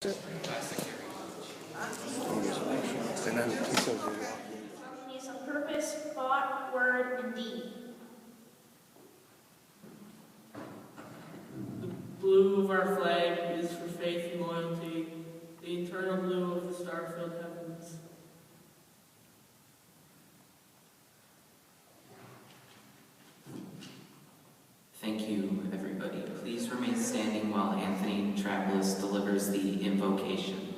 Harmonies of purpose, thought, word, and deed. The blue of our flag is for faith and loyalty, the eternal blue of the star-filled heavens. Thank you, everybody. Please remain standing while Anthony Travelis delivers the invocation.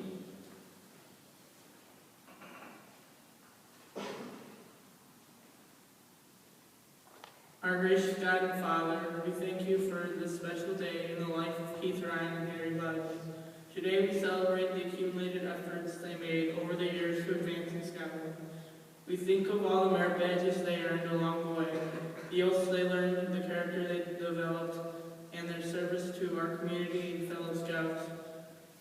Our gracious God and Father, we thank you for this special day in the life of Keith Ryan and Harry Budge. Today we celebrate the accumulated efforts they made over the years to advance in Scotland. We think of all the merit badges they earned along the way, the oaths they learned, the character they developed, and their service to our community and fellow scouts.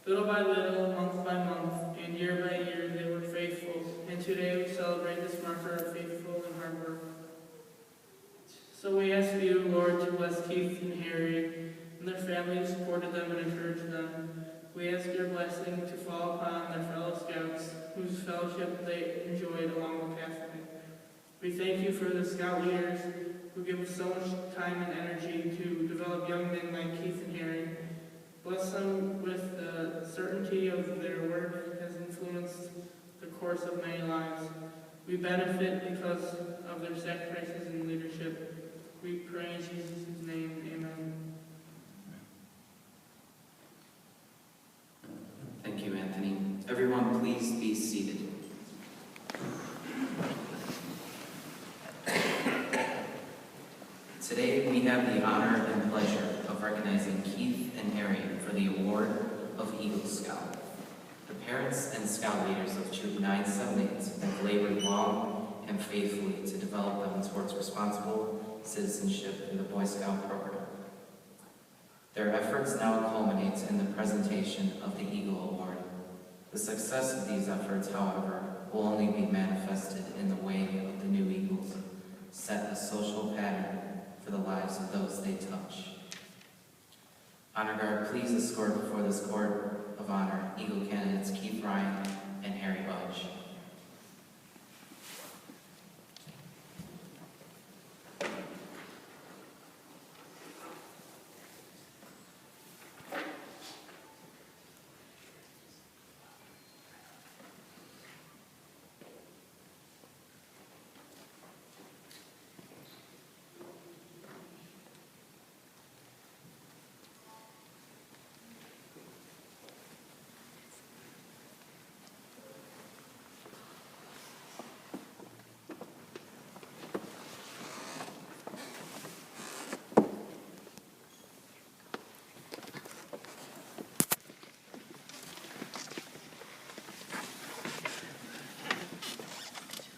Little by little, month by month, and year by year, they were faithful, and today we celebrate this marker of faithful and hard work. So we ask you, Lord, to bless Keith and Harry and their family who supported them and encouraged them. We ask your blessing to fall upon their fellow scouts, whose fellowship they enjoyed along the pathway. We thank you for the scout leaders who give us so much time and energy to develop young men like Keith and Harry. Bless them with the certainty of their work has influenced the course of many lives. We benefit because of their sacrifices and leadership. We pray in Jesus' name, amen. Thank you, Anthony. Everyone, please be seated. Today, we have the honor and pleasure of recognizing Keith and Harry for the award of Eagle Scout. The parents and scout leaders of Troop 978 have labored long and faithfully to develop them towards responsible citizenship in the Boy Scout program. Their efforts now culminate in the presentation of the Eagle Award. The success of these efforts, however, will only be manifested in the way of the new Eagles set a social pattern for the lives of those they touch. Honor Guard, please escort before this court of honor Eagle candidates Keith Ryan and Harry Budge.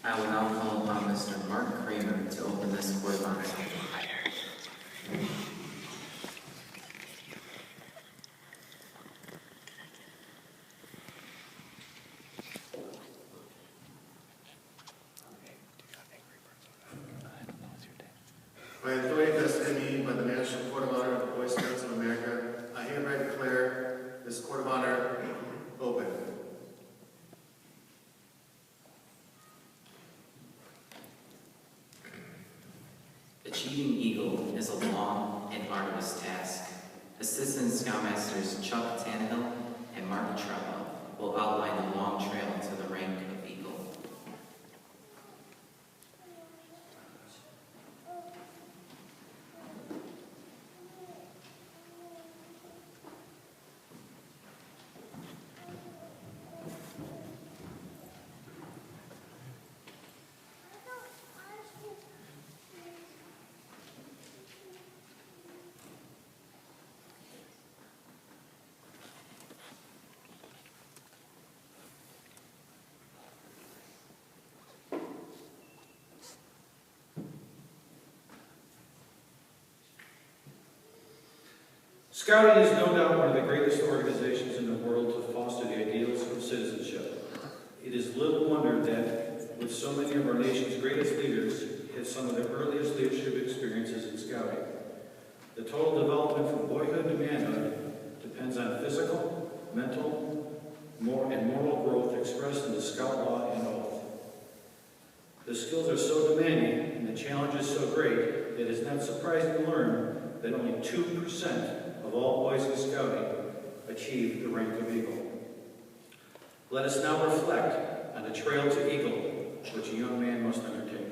I will now call upon Mr. Mark Kramer to open this court of honor. By authority vested in me by the National Court of Honor of the Boy Scouts of America, I hereby declare this Court of Honor open. Achieving Eagle is a long and arduous task. Assistant Scoutmasters Chuck Tannehill and Mark Trella will outline the long trail to the rank of Eagle. Scouting is no doubt one of the greatest organizations in the world to foster the ideals of citizenship. It is little wonder that, with so many of our nation's greatest leaders, had some of the earliest leadership experiences in scouting. The total development from boyhood to manhood depends on physical, mental, skills are so demanding and the challenge is so great that it is not surprising to learn that only 2% of all boys in Scouting achieve the rank of Eagle. Let us now reflect on the trail to Eagle, which a young man must undertake.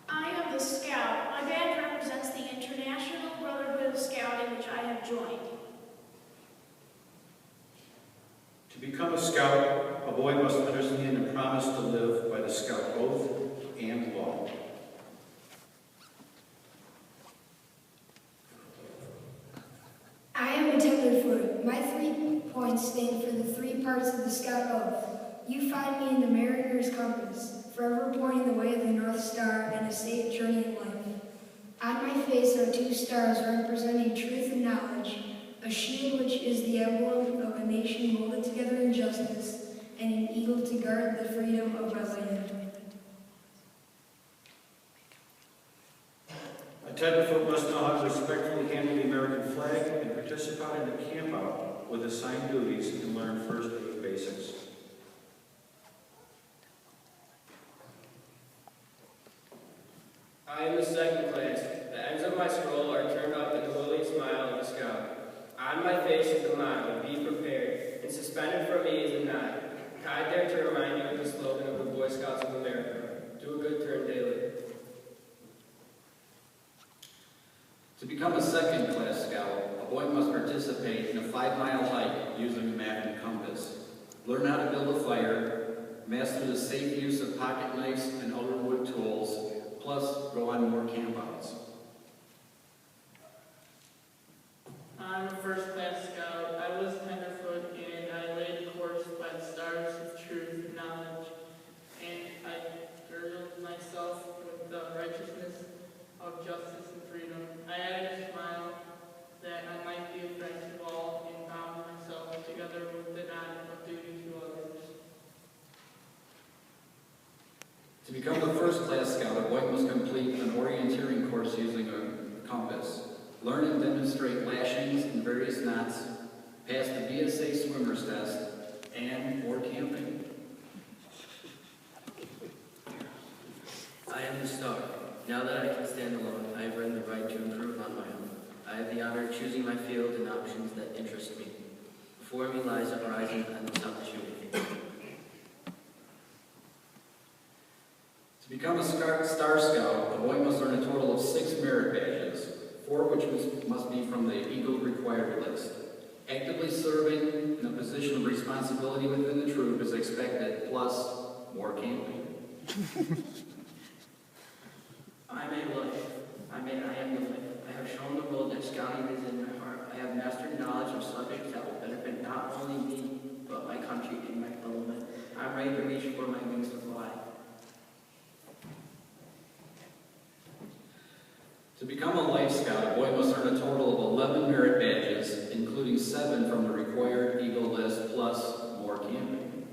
I am the Scout. My badge represents the International Brotherhood of Scouting, which I have joined. To become a Scout, a boy must understand and promise to live by the Scout oath and law. I am a Tenderfoot. My 3 points stand for the 3 parts of the Scout Oath. You find me in the Mariner's compass, forever pointing the way of the North Star and a safe journey in life. On my face are 2 stars representing truth and knowledge, a shield which is the emblem of a nation molded together in justice, and an eagle to guard the freedom of my land. A tenderfoot must know how to respectfully handle the American flag and participate in the camp out with assigned duties and learn first aid basics. I am the second class. The ends of my scroll are turned up in the willing smile of a scout. On my face is the motto, be prepared, and suspended from me is a nod, tied there to remind you of the slogan of the Boy Scouts of America, do a good turn daily. To become a second-class scout, a boy must participate in a 5-mile hike using a map and compass, learn how to build a fire, master the safe use of pocket knives and other wood tools, plus go on more campouts. I'm a first-class scout. I was tenderfoot, and I laid course by the stars of truth and knowledge, and I girdled myself with the righteousness of justice and freedom. I added a smile that I might be a friend to all, and bound myself together with the knot of duty to others. To become a first-class scout, a boy must complete an orienteering course using a compass, learn and demonstrate lashings and various knots, pass the BSA swimmer's test, and or camping. I am the star. Now that I can stand alone, I have earned the right to improve on my own. I have the honor of choosing my field and options that interest me. Before me lies a horizon and this opportunity. To become a Star Scout, a boy must earn a total of 6 merit badges, 4 which must be from the Eagle required list. Actively serving in a position of responsibility within the troop is expected, plus more camping. I am the life. I have shown the world that scouting is in my heart. I have mastered knowledge of subjects that will benefit not only me, but my country and my fellow men. I'm ready to reach for my wings to fly. To become a Life Scout, a boy must earn a total of 11 merit badges, including 7 from the required Eagle list, plus more camping.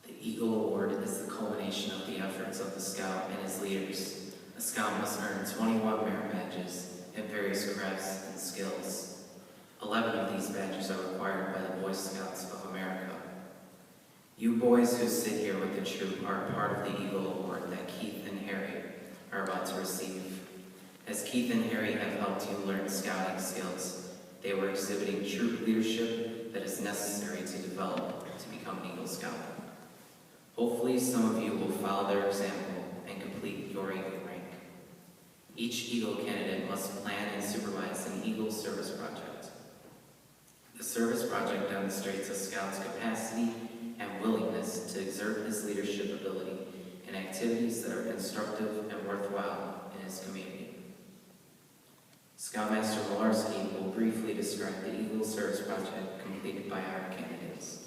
The Eagle Award is the culmination of the efforts of the Scout and his leaders. A Scout must earn 21 merit badges in various crafts and skills. 11 of these badges are required by the Boy Scouts of America. You boys who sit here with the troop are part of the Eagle Award that Keith and Harry are about to receive. As Keith and Harry have helped you learn scouting skills, they were exhibiting troop leadership that is necessary to develop to become an Eagle Scout. Hopefully some of you will follow their example and complete your Eagle rank. Each Eagle candidate must plan and supervise an Eagle service project. The service project demonstrates a Scout's capacity and willingness to exert his leadership ability in activities that are constructive and worthwhile in his community. Scoutmaster Malarski will briefly describe the Eagle Service Project completed by our candidates.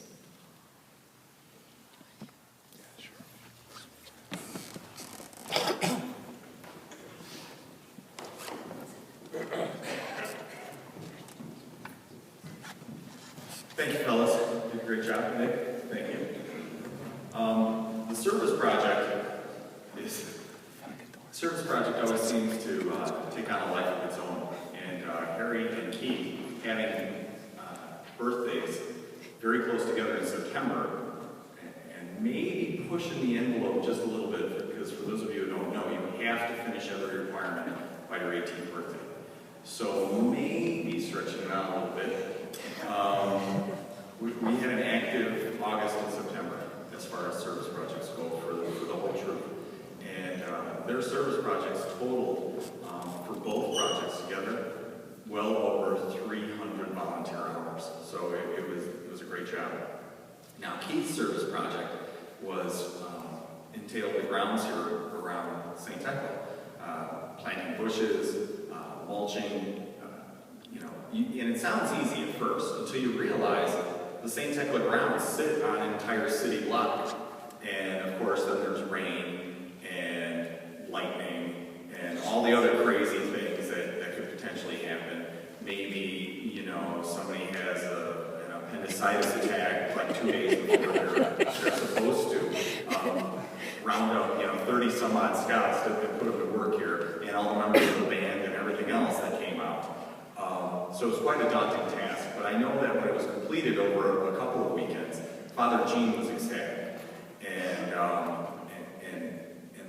Thank you, fellas. You did a great job today. Thank you. The service project always seems to take on a life of its own, and Harry and Keith having birthdays very close together in September, and maybe pushing the envelope just a little bit, because for those of you who don't know, you have to finish every requirement by your 18th birthday. So maybe stretching it out a little bit. We had an active August and September as far as service projects go for the whole troop. And their service projects totaled, for both projects together, well over 300 volunteer hours. So it was a great job. Now, Keith's service project was entailed the grounds here around St. Thecla, planting bushes, mulching, and it sounds easy at first until you realize the St. Thecla grounds sit on an entire city block. And of course, then there's rain and lightning and all the other crazy things that could potentially happen. Maybe, somebody has an appendicitis attack like 2 days before they're supposed to. Round up, 30 some odd scouts that put them to work here, and all the members of the band and everything else that came out. So it was quite a daunting task, but I know that when it was completed over a couple of weekends, Father Gene was ecstatic, and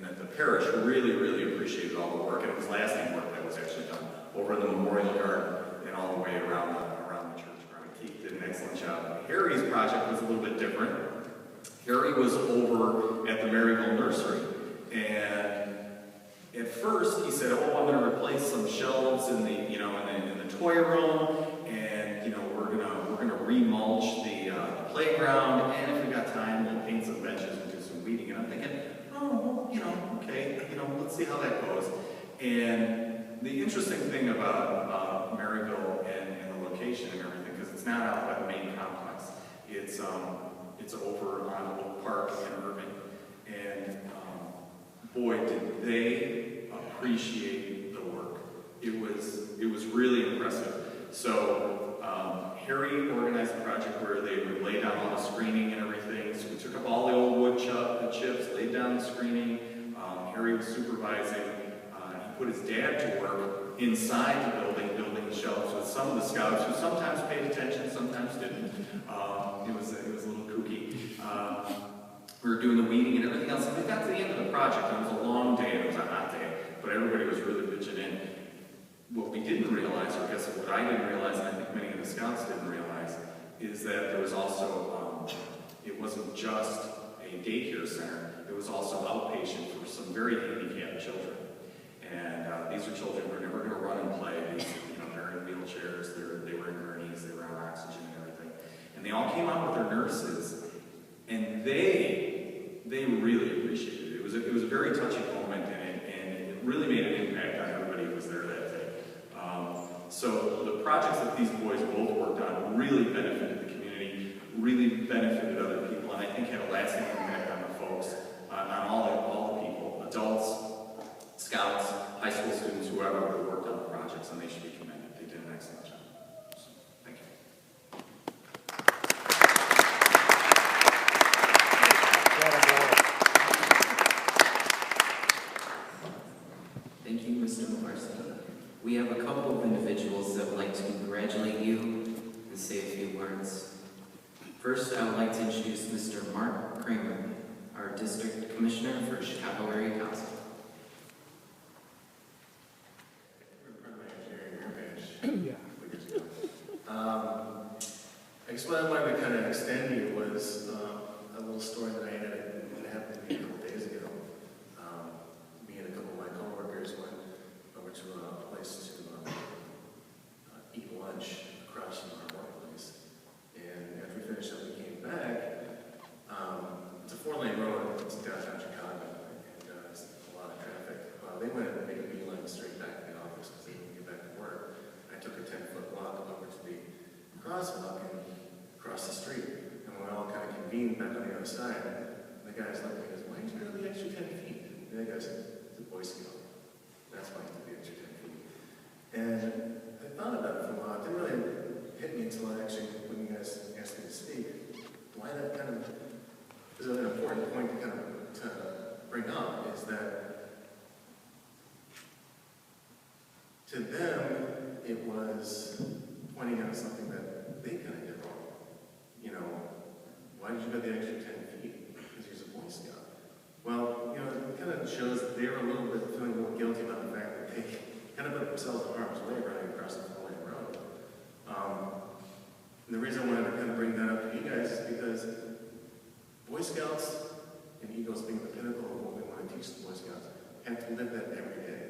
that the parish really, really appreciated all the work, and it was lasting work that was actually done over in the Memorial Garden and all the way around the church ground. Keith did an excellent job. Harry's project was a little bit different. Harry was over at the Maryville Nursery, and at first he said, "Oh, I'm going to replace some shelves in the toy room, and we're gonna remulch the playground, and if we got time, we'll paint some benches and do some weeding." And I'm thinking, oh, okay, let's see how that goes. And the interesting thing about Maryville and the location and everything, because it's not out by the main complex, it's over on Oak Park in Irving, and boy, did they appreciate the work. It was really impressive. So Harry organized a project where they would lay down all the screening and everything. So we took up all the old wood chips, laid down the screening. Harry was supervising. He put his dad to work inside the building the shelves with some of the scouts who sometimes paid attention, sometimes didn't. It was a little kooky. We were doing the weeding and everything else. And we got to the end of the project. It was a long day and it was a hot day, but everybody was really pitching in. What we didn't realize, or I guess what I didn't realize, and I think many of the scouts didn't realize, is that there was also, it wasn't just a daycare center, it was also outpatient for some very handicapped children. And these are children who are never going to run and play. They're in wheelchairs, they were in gurneys, they were on oxygen and everything. And they all came out with their nurses, and they really appreciated it. It was a very touching moment, and it really made an impact on everybody who was there that day. So the projects that these boys both worked on really benefited the community, really benefited other people, and I think had a lasting impact on the folks, on all the people, adults, scouts, high school students, whoever who worked on the projects, and they should be commended. They did an excellent job. So, thank you. Thank you, Mr. Morrison. We have a couple of individuals that would like to congratulate you and say a few words. First, I would like to introduce Mr. Mark Kramer, our District Commissioner for Chicago Area Council. I guess what I wanted to kind of extend here was a little story that I had that happened to me a couple days ago. Me and a couple of my coworkers went over to a place to eat lunch across from our workplace. And after we finished up, we came back. It's a 4-lane road. It's downtown Chicago, and it's a lot of traffic. They went and made a beeline straight back to the office because they didn't get back to work. I took a 10-foot walk over to the crosswalk and across the street, and we all kind of convened back on the other side. And the guy's looking at me and goes, "Why did you go the extra 10 feet?" And the guy said, "It's a Boy Scout. That's why you did the extra 10 feet." And I thought about it for a while. It didn't really hit me until I actually, when you guys asked me to speak, why that kind of is an important point to bring up, is that to them, it was pointing out something that they kind of did wrong. You know, why did you go the extra 10 feet? Because he's a Boy Scout. Well, you know, it kind of shows that they were a little bit feeling a little guilty about the fact that they kind of put themselves in harm's way running across the 4-lane road. And the reason I wanted to kind of bring that up to you guys is because Boy Scouts and Eagles being the pinnacle of what we want to teach the Boy Scouts have to live that every day.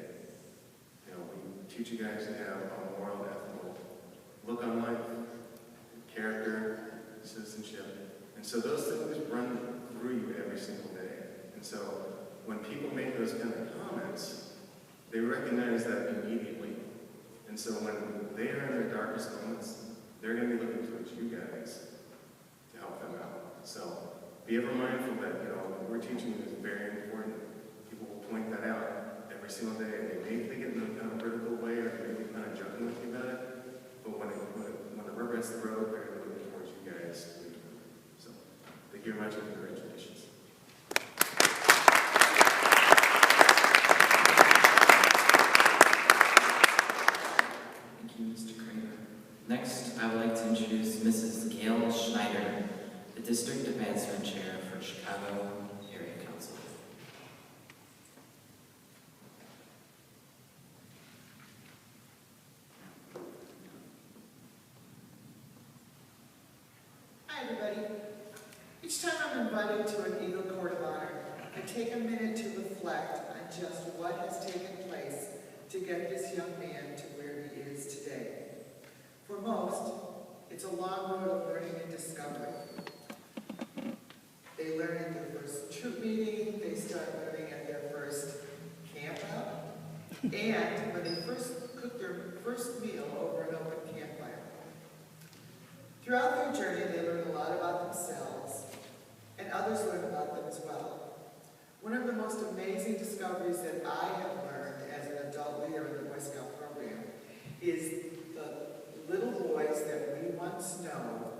You know, we teach you guys to have a moral, ethical look on life, character, citizenship. And so those things run through you every single day. And so when people make those kind of comments, they recognize that immediately. And so when they are in their darkest moments, they're going to be looking towards you guys to help them out. So be ever mindful that, you know, what we're teaching you is very important. People will point that out every single day. And they may think it in a kind of critical way, or they may be kind of joking with you about it. But when the rubber hits the road, they're going to be looking towards you guys. So thank you very much, and congratulations. Thank you, Mr. Kramer. Next, I would like to introduce Mrs. Gail Schneider, the District Advancement Chair for Chicago Area Council. Hi, everybody. Each time I'm invited to an Eagle Court of Honor, I take a minute to reflect on just what has taken place to get this young man to where he is today. For most, it's a long road of learning and discovery. They learn at their first troop meeting, they start learning at their first camp out, and when they first cook their first meal over an open campfire. Throughout their journey, they learn a lot about themselves, and others learn about them as well. One of the most amazing discoveries that I have learned as an adult leader in the Boy Scout program is the little boys that we once know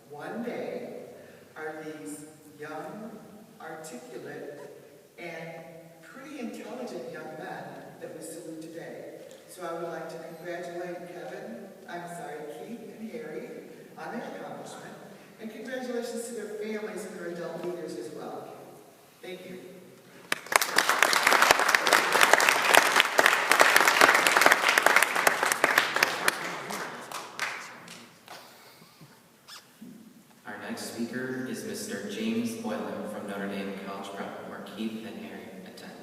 one day are these young, articulate, and pretty intelligent young men that we salute today. So I would like to congratulate Keith and Harry on their accomplishment, and congratulations to their families and their adult leaders as well. Thank you. Our next speaker is Mr. James Boylan from Notre Dame College Prep, where Keith and Harry attend.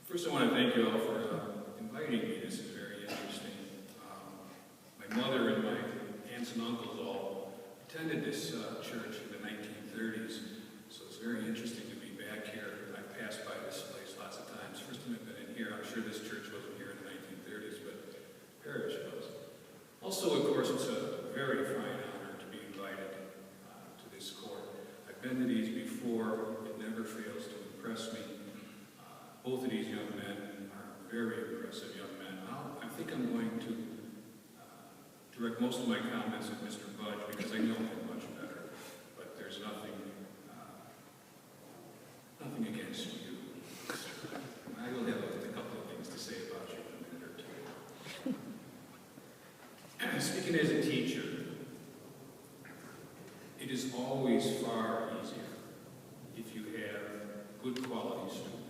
First, I want to thank you all for inviting me. This is very interesting. My mother and my aunts and uncles all attended this church in the 1930s, so it's very interesting to be back here. I've passed by this place lots of times. First time I've been in here. I'm sure this church wasn't here in the 1930s, but the parish was. Also, of course, it's a very fine honor to be invited to this court. I've been to these before. It never fails to impress me. Both of these young men are very impressive young men. I think I'm going to direct most of my comments at Mr. Budge because I know him much better. But there's nothing against you. I will have a couple of things to say about you in a minute or two. Speaking as a teacher, it is always far easier if you have good quality students.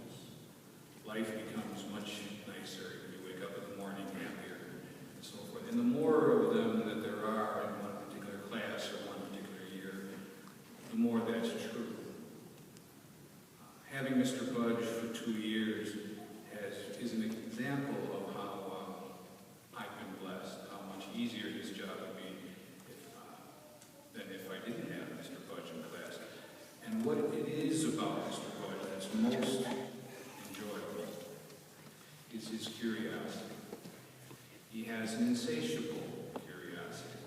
Life becomes much nicer. You wake up in the morning happier, and so forth. And the more of them that there are in one particular class or one particular year, the more that's true. Having Mr. Budge for 2 years is an example of how I've been blessed, how much easier his job would be than if I didn't have Mr. Budge in class. And what it is about Mr. Budge that's most enjoyable is his curiosity. He has an insatiable curiosity.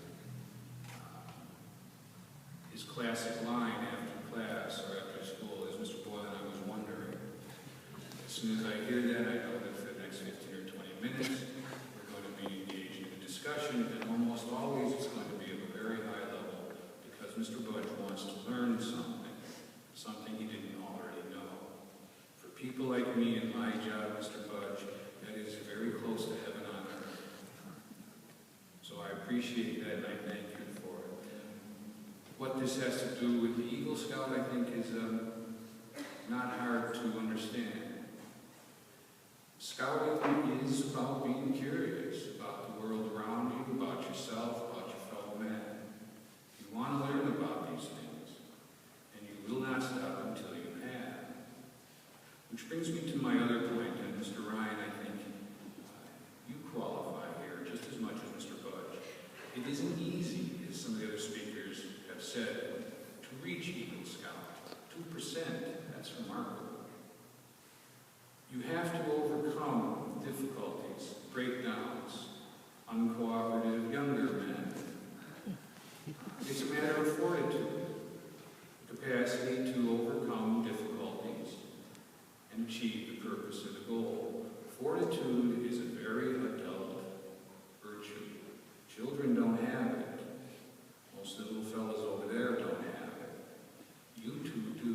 His classic line after class or after school is, "Mr. Boylan, I was wondering." As soon as I hear that, I know that for the next 15 or 20 minutes, we're going to be engaged in a discussion, and almost this has to do with the Eagle Scout, I think, is not hard to understand. Scouting is about being curious about the world around you, about yourself, about your fellow man. You want to learn about these things, and you will not stop until you have. Which brings me to my other point, and Mr. Ryan, I think you qualify here just as much as Mr. Budge. It isn't easy, as some of the other speakers have said, to reach Eagle Scout. 2%, that's remarkable. You have to overcome difficulties, breakdowns, uncooperative younger men. It's a matter of fortitude, capacity to overcome difficulties and achieve the purpose of the goal. Fortitude is a very adult virtue. Children don't have it. Most little fellas over there don't have it. You two do.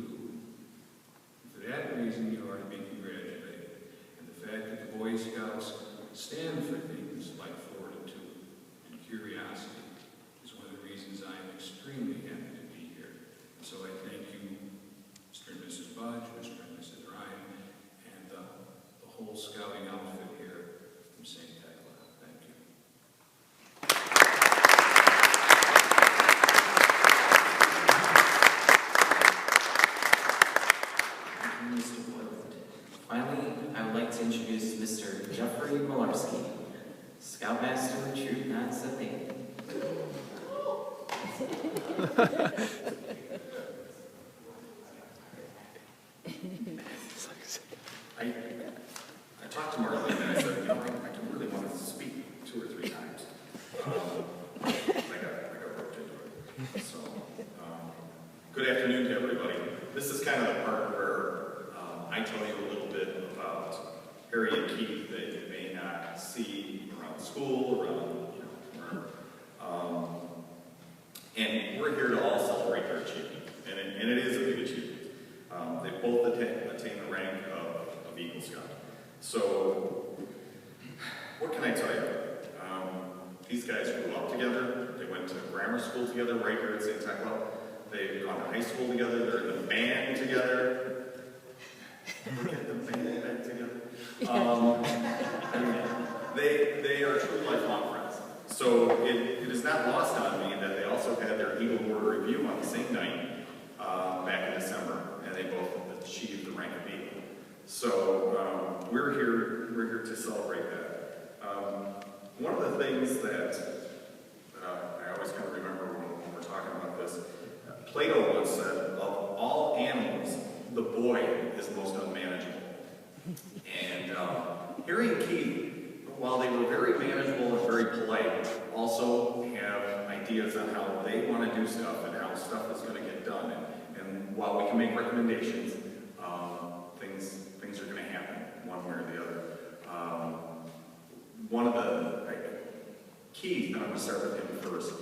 For that reason, you are to be congratulated. And the fact that the Boy Scouts stand for things like fortitude and curiosity is one of the reasons I am extremely happy to be here. And so I thank you, Mr. and Mrs. Budge, Mr. and Mrs. Ryan, and the whole scouting outfit here from St. Thecla. Thank you. Mr. Wood. Finally, I would like to introduce Mr. Jeffrey Malarski, Scoutmaster, Troop 978. I talked to Marlene and I said, you know, I do really want to speak 2 or 3 times. I got roped into it. So, good afternoon to everybody. This is kind of the part where I tell you a little bit about Harry and Keith that you may not see around school, around, wherever. And we're here to all celebrate their achievement, and it is a big achievement. They both attained the rank of Eagle Scout. So, what can I tell you? These guys grew up together. They went to grammar school together right here at St. Thecla. They've gone to high school together. They're in the band together. We're getting the band back together. They are true lifelong friends. So it is not lost on me that they also had their Eagle Board review on the same night back in December, and they both achieved the rank of Eagle. So we're here to celebrate that. One of the things that I always kind of remember when we're talking about this, Plato once said, of all animals, the boy is most unmanageable. And Harry and Keith, while they were very manageable and very polite, also have ideas on how they want to do stuff and how stuff is going to get done. And while we can make recommendations, things are going to happen one way or the other. Keith, and I'm going to start with him first.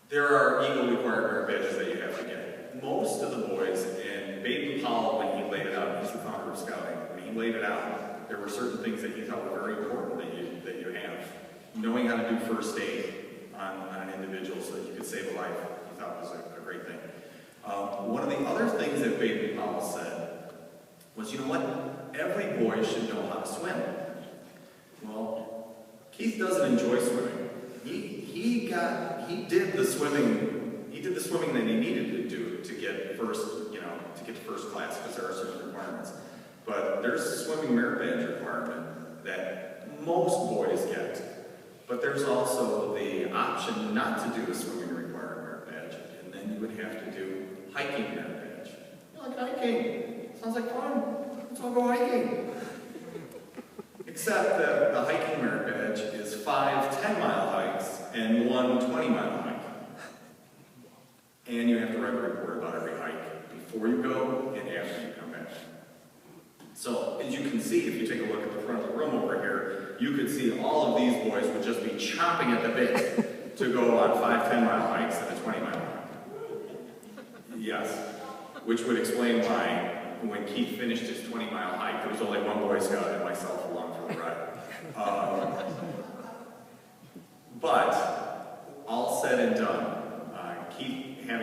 There are Eagle required merit badges that you have to get. Most of the boys, and Baden Powell, when he laid it out, he's the founder of Scouting, when he laid it out, there were certain things that he thought were very important that you have. Knowing how to do first aid on an individual so that you could save a life, he thought was a great thing. One of the other things that Baden Powell said was, you know what? Every boy should know how to swim. Well, Keith doesn't enjoy swimming. He did the swimming that he needed to do to get first class, because there are certain requirements. But there's a swimming merit badge requirement that most boys get. But there's also the option not to do a swimming required merit badge, and then you would have to do hiking merit badge. You like hiking? Sounds like fun. Let's all go hiking. Except that the hiking merit badge is 5 10-mile hikes and 1 20-mile hike. And you have to write a report about every hike before you go and after you come back. So, as you can see, if you take a look at the front of the room over here, you could see all of these boys would just be chomping at the bit to go on 5 10-mile hikes and a 20-mile hike. Yes. Which would explain why, when Keith finished his 20-mile hike, there was only one Boy Scout and myself along for the ride. But, all said and done, Keith having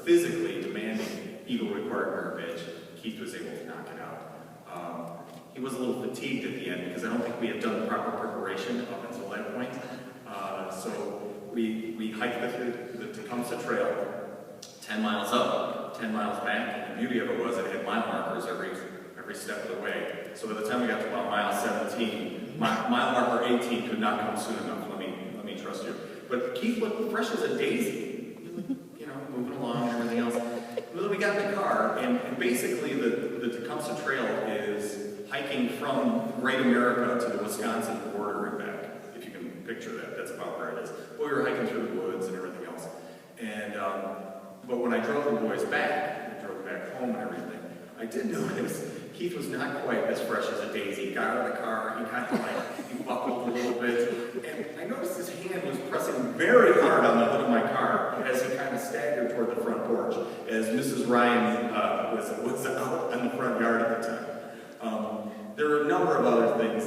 physically demanding Eagle required merit badge, Keith was able to knock it out. He was a little fatigued at the end because I don't think we had done the proper preparation up until that point. So we hiked the Tecumseh Trail 10 miles up, 10 miles back, and the beauty of it was it had mile markers every step of the way. So by the time we got to about mile 17, mile marker 18 could not come soon enough. Let me trust you. But Keith looked fresh as a daisy, you know, moving along and everything else. Well, then we got in the car, and basically the Tecumseh Trail is hiking from Great America to the Wisconsin border and back. If you can picture that, that's about where it is. But we were hiking through the woods and everything else. And but when I drove the boys back, I drove back home and everything, I did notice Keith was not quite as fresh as a daisy. He got out of the car, he kind of like, he buckled a little bit, and I noticed his hand was pressing very hard on the hood of my car as he kind of staggered toward the front porch, as Mrs. Ryan was out in the front yard at the time. There are a number of other things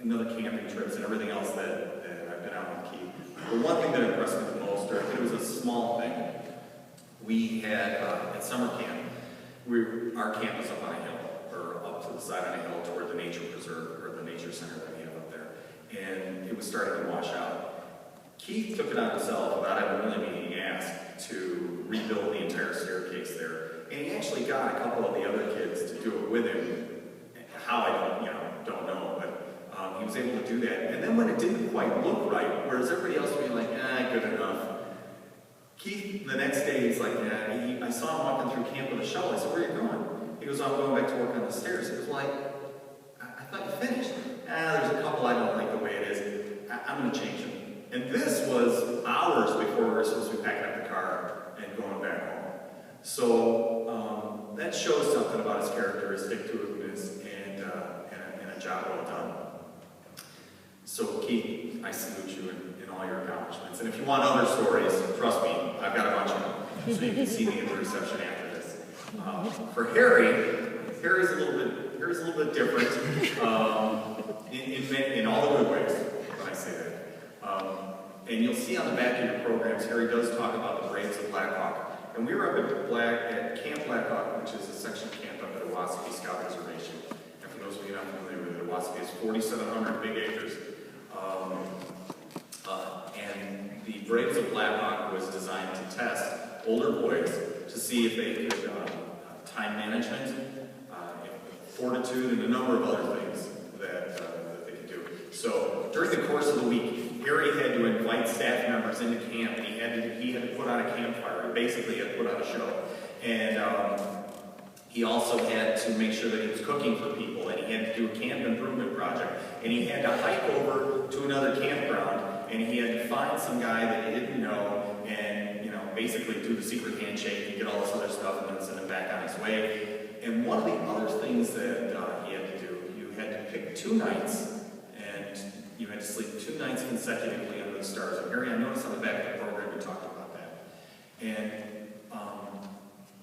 another camping trips and everything else that I've been out with Keith. The one thing that impressed me the most, or it was a small thing, we had at summer camp, our camp is up on a hill, or up to the side on a hill toward the nature preserve, or the nature center that we have up there. And it was starting to wash out. Keith took it on himself, without ever really being asked, to rebuild the entire staircase there. And he actually got a couple of the other kids to do it with him. How, I don't know, but he was able to do that. And then when it didn't quite look right, whereas everybody else would be like, good enough. Keith, the next day, he's like, I saw him walking through camp with a shovel. I said, where are you going? He goes, I'm going back to work on the stairs. He was like, I thought you finished. There's a couple I don't like the way it is. I'm going to change them. And this was hours before we were supposed to be packing up the car and going back home. So that shows something about his character, his stick-to-itiveness, and a job well done. So Keith, I salute you in all your accomplishments. And if you want other stories, trust me, I've got a bunch of them. So you can see me at the reception after this. For Harry's a little bit different in all the good ways when I say that. And you'll see on the back of your programs, Harry does talk about the Braves of Black Hawk. And we were up at Camp Black Hawk, which is a section camp up at Owaski Scout Reservation. And for those of you not familiar with it, Owaski is 4,700 big acres. And the Braves of Black Hawk was designed to test older boys to see if they could time management, fortitude, and a number of other things that they could do. So during the course of the week, Harry had to invite staff members into camp, and he had to put on a campfire. He basically had to put on a show. And he also had to make sure that he was cooking for people, and he had to do a camp improvement project. And he had to hike over to another campground, and he had to find some guy that he didn't know, and basically do the secret handshake and get all this other stuff, and then send him back on his way. And one of the other things that he had to do, you had to pick 2 nights, and you had to sleep 2 nights consecutively under the stars. And Harry, I noticed on the back of the program we talked about that. And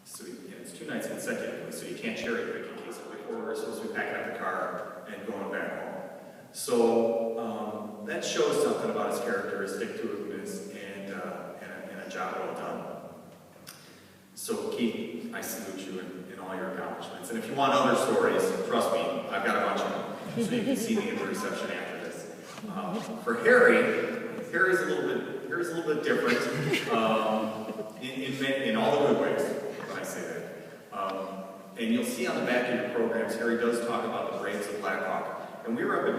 so it's 2 nights consecutively, so you can't cherry pick in case before we're supposed to be packing up the car and going back home. So that shows something about his character, his stick-to-itiveness, and a job well done. So Keith, I salute you in all your accomplishments. And if you want other stories, trust me, I've got a bunch of them. So you can see me at the reception after this. For Harry's a little bit different in all the good ways when I say that. And you'll see on the back of your programs, Harry does talk about the Braves of Black Hawk. And we were up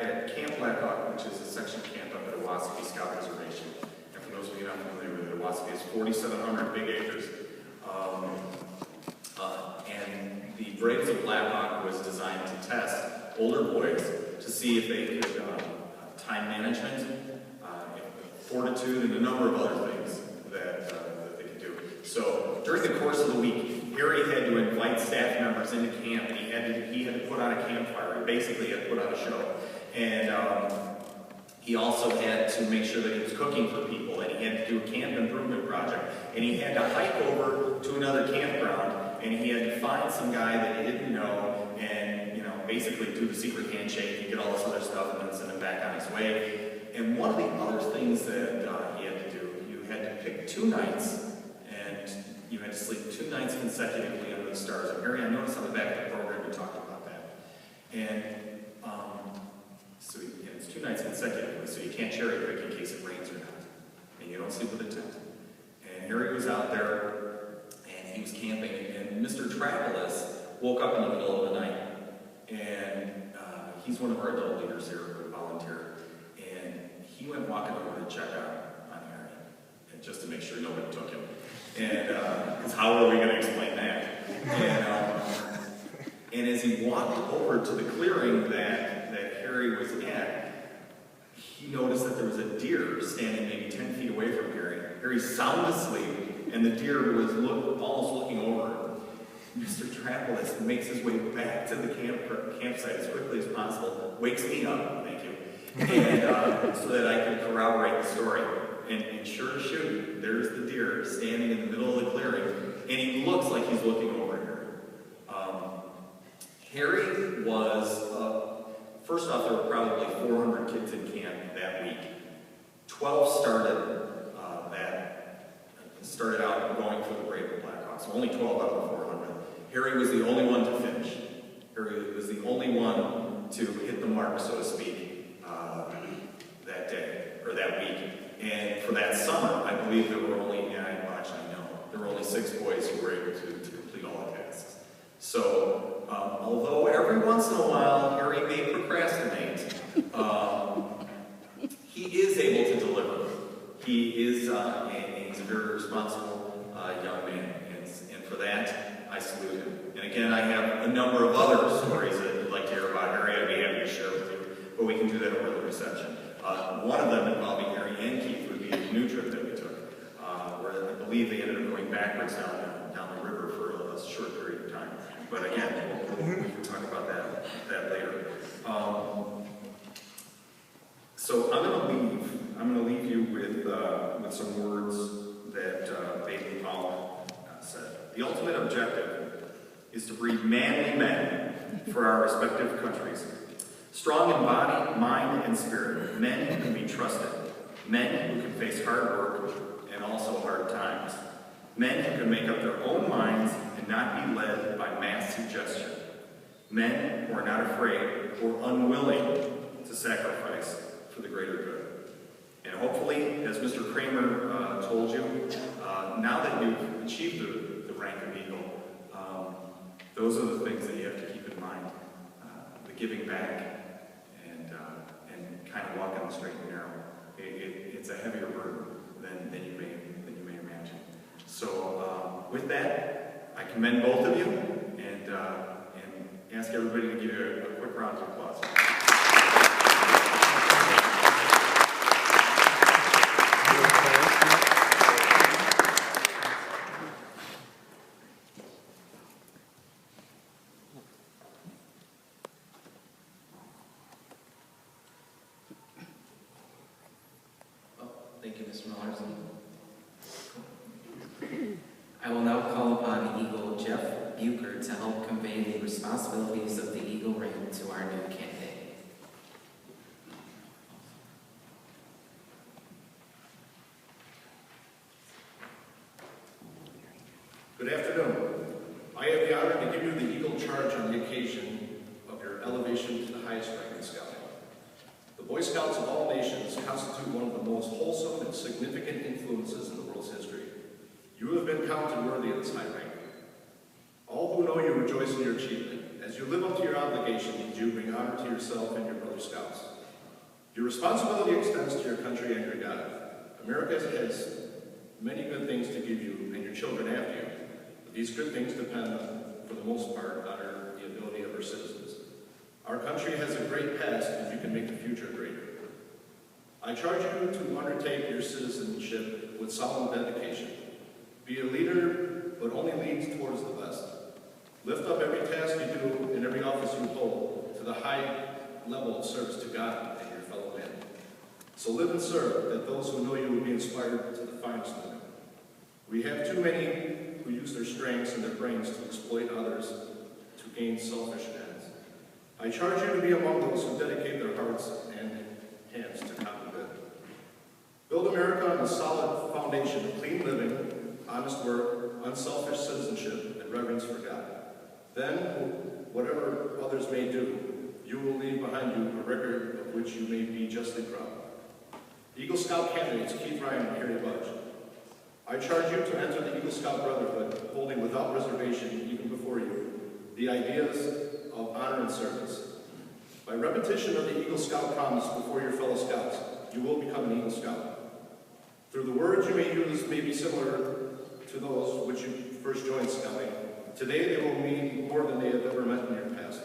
at Camp Black Hawk, which is a section camp up at Owaski Scout Reservation. And for those of you not familiar with it, Owaski is 4,700 big acres. And the Braves of Black Hawk was designed to test older boys to see if they could time management, fortitude, and a number of other things that they could do. So during the course of the week, Harry had to invite staff members into camp, and he had to put on a campfire. He basically had to put on a show. And he also had to make sure that he was cooking for people, and he had to do a camp improvement project. And he had to hike over to another campground, and he had to find some guy that he didn't know, and basically do the secret handshake and get all this other stuff, and then send him back on his way. And one of the other things that he had to do, you had to pick 2 nights, and you had to sleep 2 nights consecutively under the stars. And Harry, I noticed on the back of the program you talked about that. And so yeah, it's 2 nights consecutively, so you can't cherry pick in case it rains or not. And you don't sleep with a tent. And Harry was out there, and he was camping, and Mr. Travelis woke up in the middle of the night. And he's one of our adult leaders here who would volunteer. And he went walking over to check on Harry, and just to make sure nobody took him. And because how are we going to explain that? And as he walked over to the clearing that Harry was at, he noticed that there was a deer standing maybe 10 feet away from Harry. Harry's sound asleep, and the deer was almost looking over. Mr. Travelis makes his way back to the campsite as quickly as possible, wakes me up, thank you, and so that I can corroborate the story. And sure to shoot, there's the deer standing in the middle of the clearing, and he looks like he's looking over at Harry. Harry was, first off, there were probably 400 kids in camp that week. 12 started out going for the Brave Blackhawks. Only 12 out of the 400. Harry was the only one to finish. Harry was the only one to hit the mark, so to speak, that day, or that week. And for that summer, I believe there were only, there were only 6 boys who were able to complete all the tasks. So, although every once in a while Harry may procrastinate, he is able to deliver. He is, he's a very responsible young man, and for that, I salute him. And again, I have a number of other stories that you'd like to hear about Harry. I'd be happy to share with you, but we can do that over the reception. One of them involving Harry and Keith would be a canoe trip that we took, where I believe they ended up going backwards down the river for a short period of time. But again, we can talk about that later. So I'm going to leave you with some words that Baden Powell said. The ultimate objective is to breed manly men for our respective countries. Strong in body, mind, and spirit. Men who can be trusted. Men who can face hard work and also hard times. Men who can make up their own minds and not be led by mass suggestion. Men who are not afraid or unwilling to sacrifice for the greater good. And hopefully, as Mr. Kramer told you, now that you've achieved the rank of Eagle, those are the things that you have to keep in mind. The giving back and kind of walking the straight and narrow. It's a heavier burden than you may imagine. So with that, I commend both of you and ask everybody to give you a quick round of applause. Thank you, Mr. Mallerson. I will now call upon Eagle Jeff Bucher to help convey the responsibilities of the Eagle rank to our new candidate. Good afternoon. I have the honor to give you the Eagle Charge on the occasion of your elevation to the highest rank in Scouting. The Boy Scouts of all nations constitute one of the most wholesome and significant influences in the world's history. You have been counted worthy of this high rank. All who know you rejoice in your achievement. As you live up to your obligations, you bring honor to yourself and your brother Scouts. Your responsibility extends to your country and your God. America has many good things to give you and your children after you. But these good things depend, for the most part, on the ability of our citizens. Our country has a great past, and you can make the future greater. I charge you to undertake your citizenship with solemn dedication. Be a leader, but only lead towards the best. Lift up every task you do and every office you hold to the high level of service to God and your fellow man. So live and serve, that those who know you will be inspired to the finest living. We have too many who use their strengths and their brains to exploit others to gain selfish ends. I charge you to be among those who dedicate their hearts and hands to common good. Build America America on a solid foundation of clean living, honest work, unselfish citizenship, and reverence for God. Then, whatever others may do, you will leave behind you a record of which you may be justly proud. Eagle Scout candidates Keith Ryan and Harry Budge, I charge you to enter the Eagle Scout Brotherhood, holding without reservation, even before you, the ideas of honor and service. By repetition of the Eagle Scout promise before your fellow Scouts, you will become an Eagle Scout. Through the words you may use may be similar to those which you first joined Scouting. Today they will mean more than they have ever meant in your past.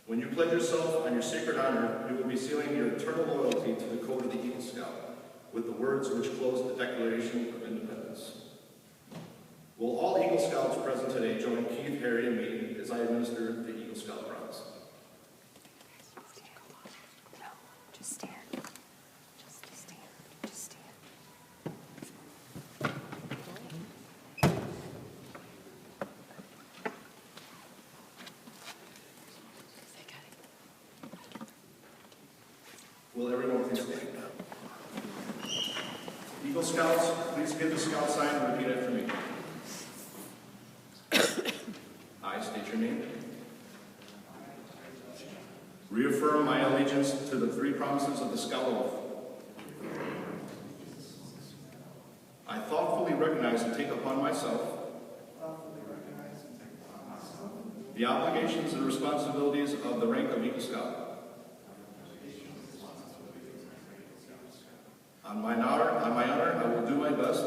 When you pledge yourself on your sacred honor, you will be sealing your eternal loyalty to the code of the Eagle Scout with the words which close the Declaration of Independence. Will all Eagle Scouts present today join Keith, Harry, and me as I administer the Eagle Scout promise? Just stand. Just stand. Just stand. Will everyone please stand? Eagle Scouts, please give the Scout sign and repeat after me. I state your name. Reaffirm my allegiance to the three promises of the Scout Oath. I thoughtfully recognize and take upon myself the obligations and responsibilities of the rank of Eagle Scout. On my honor, I will do my best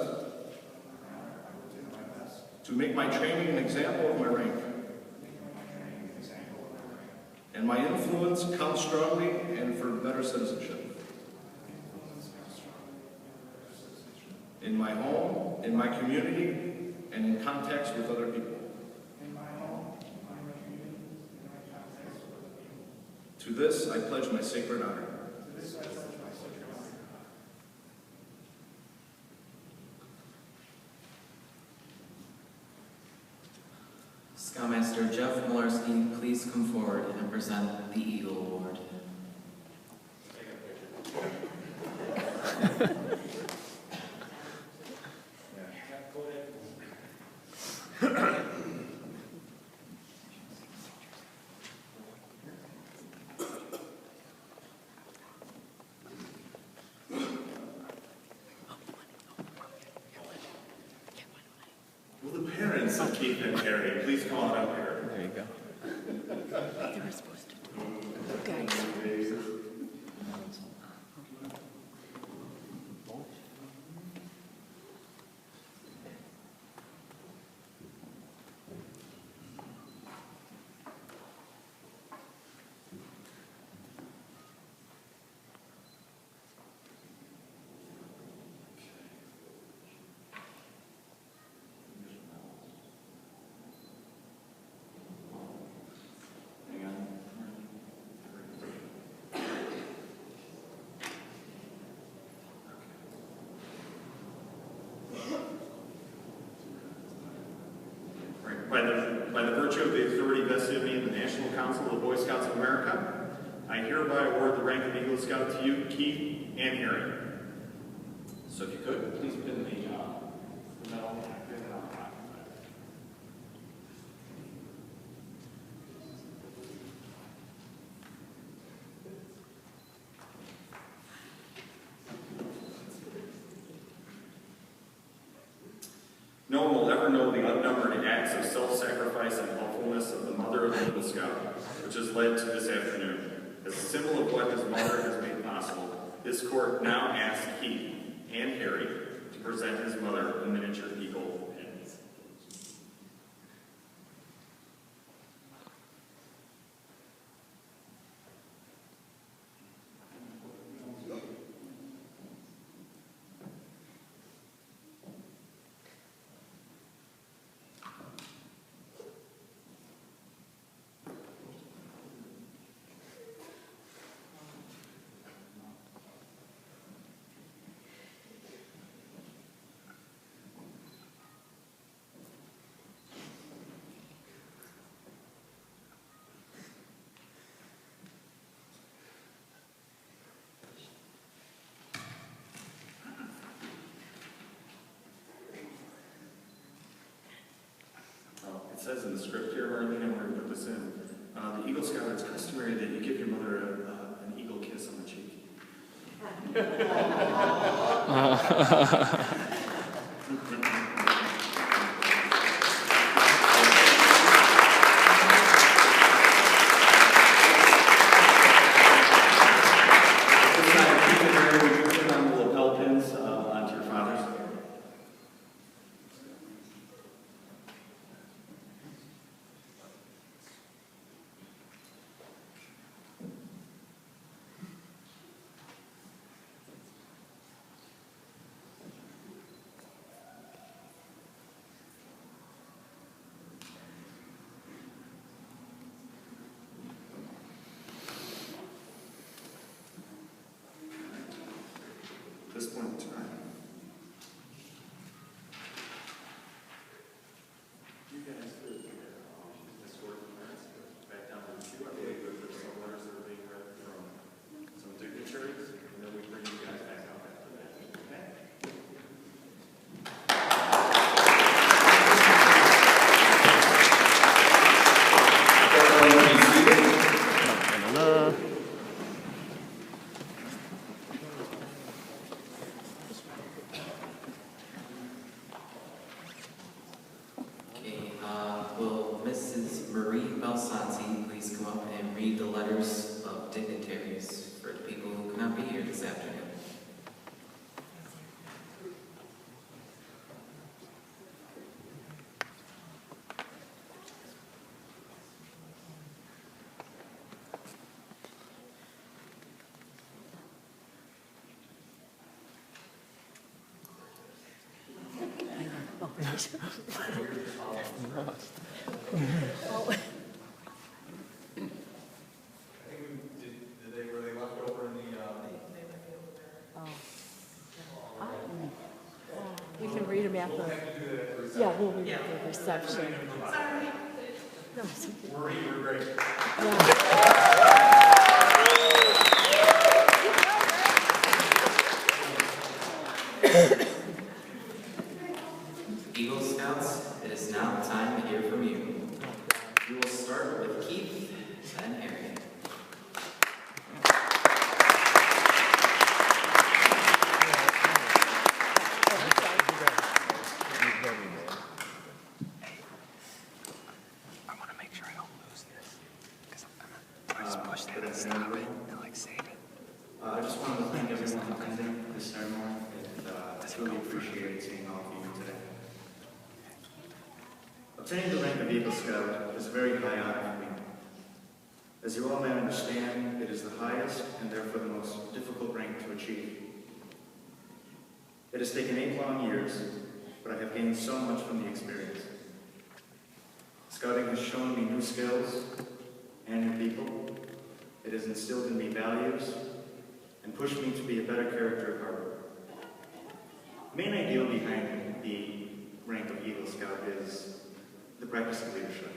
to make my training an example of my rank, and my influence count strongly and for better citizenship. In my home, in my community, and in contacts with other people. To this, I pledge my sacred honor. Scoutmaster Jeff Molarski, please come forward and present the Eagle Award. Will the parents of Keith and Harry please come on up here? There you go. They were supposed to do. Guys. By the virtue of the authority vested in me in the National Council of the Boy Scouts of America, I hereby award the rank of Eagle Scout to you, Keith and Harry. So if you could, please pin the medal. No one will ever know the unnumbered acts of self-sacrifice and helpfulness of the mother of the Eagle Scout, which has led to this afternoon. As a symbol of what his mother has made possible, this court now asks Keith and Harry to present his mother a miniature eagle pin. says in the script here, Marlene, I'm going to put this in. The Eagle Scout, it's customary that you give your mother an eagle kiss on the cheek. This time, Keith and Mary, would you put on the lapel pins onto your fathers? At this point in time, you guys could escort the parents back down to the queue. I believe that there's some letters that are being read from some dignitaries, and then we bring you guys back out after that. Okay? Everyone be seated. Okay, will Mrs. Marie Belsanti please come up and read the letters of dignitaries for the people who cannot be here this afternoon? Were they left over in the, We can read them at the, yeah, we'll read at the reception. No, it's okay. Marie, you're great. Eagle Scouts, it is now time to hear from you. We will start with Keith, then Harry. I just wanted to thank everyone for attending this ceremony, and I really appreciated seeing all of you today. Obtaining the rank of Eagle Scout is a very high honor for me. As you all may understand, it is the highest and therefore the most difficult rank to achieve. It has taken 8 long years, but I have gained so much from the experience. Scouting has shown me new skills and new people. It has instilled in me values and pushed me to be a better character at heart. The main ideal behind the rank of Eagle Scout is the practice of leadership.